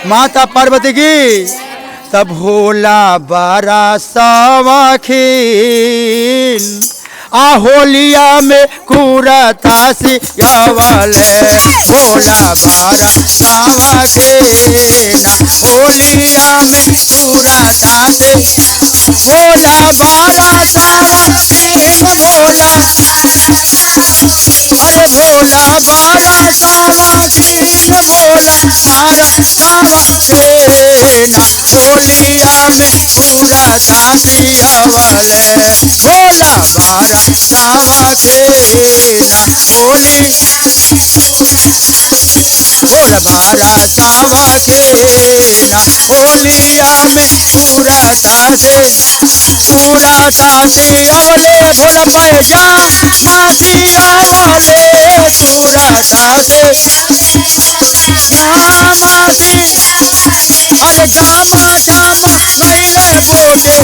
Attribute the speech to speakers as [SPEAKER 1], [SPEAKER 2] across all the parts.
[SPEAKER 1] माता पार्वती की। तब भोला बारा सवाखीन आ होलिया में कुरता सियावले। भोला बारा सवाखीन होलिया में कुरता से। भोला बारा सवाखीन भोला, अरे भोला बारा सवाखीन भोला बारा सवाखीन होलिया में कुरता सियावले। भोला बारा सवाखीन होली, भोला बारा सवाखीन होलिया में कुरता से। कुरता सियावले भोला पैजा मासियावले। कुरता से मासी, अरे गामा गामा गैले बोटे।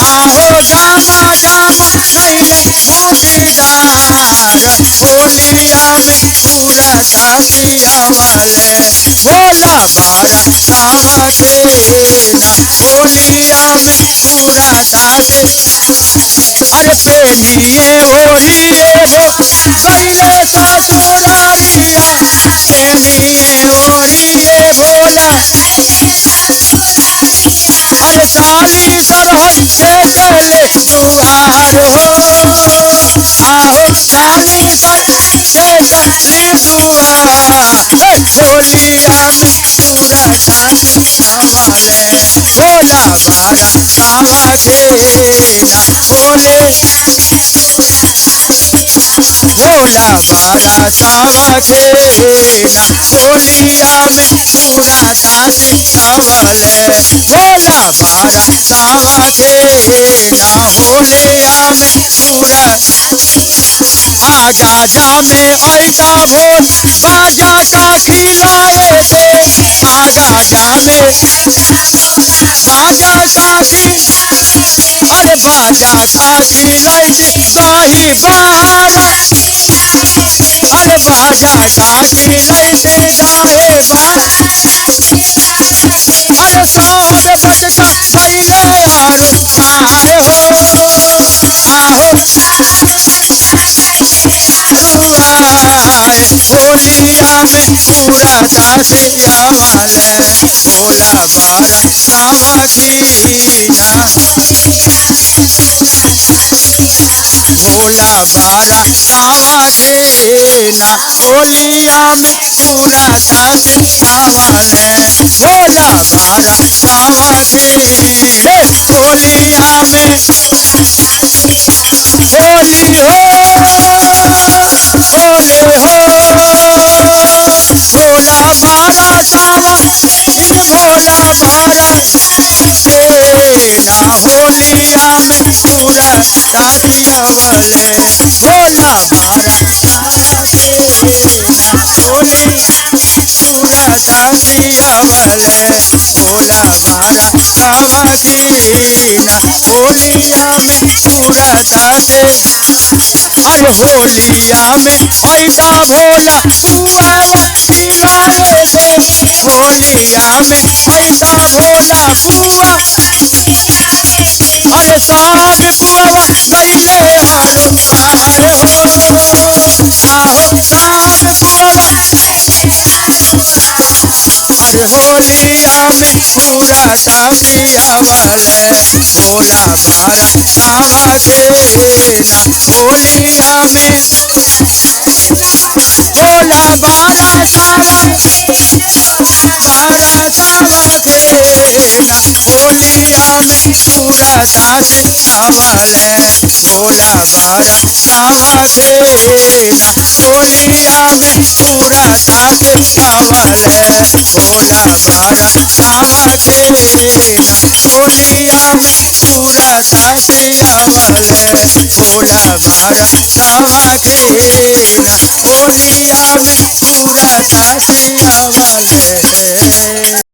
[SPEAKER 1] आहो गामा गामा गैले बूटीदार होलिया में कुरता सियावले। भोला बारा सवाखीन होलिया में कुरता से। अरे पेनिए ओढ़िए भो गैले ससुरारिया। पेनिए ओढ़िए भोला, अरे साली सरहद से गले दुआर हो। आहो साली सर से गली दुआर होलिया में कुरता सियावले। भोला बारा सवाखीन होली, भोला बारा सवाखीन होलिया में कुरता सियावले। भोला बारा सवाखीन होलिया में आगा जामे ऐसा भोल बाजा का खिलाए थे। आगा जामे बाजा का खिल, अरे बाजा का खिलाइती बाही बारा। अरे बाजा का खिलाइती गाहे बा, अरे साग बटका पहले आरू पार हो। आहो दुआए होलिया में कुरता सियावले। भोला बारा सवाखीन, भोला बारा सवाखीन होलिया में कुरता सियावले। भोला बारा सवाखीन होलिया में होली हो, होली हो। भोला बारा सवाखीन भोला बारा सेना होलिया में कुरता सियावले। भोला बारा सवाखीन होली कुरता सियावले। भोला बारा सवाखीन होलिया में कुरता से। अरे होलिया में ऐसा भोला पुआवा खिलाए थे। होलिया में ऐसा भोला पुआ, अरे साग पुआवा गैले आरू पार हो। आहो साग पुआवा, अरे होलिया में कुरता सियावले। भोला बारा सवाखीन होलिया में, भोला बारा सवाखीन होलिया में कुरता सियावले। भोला बारा सवाखीन होलिया में कुरता सियावले। भोला बारा सवाखीन होलिया में कुरता सियावले। भोला बारा सवाखीन होलिया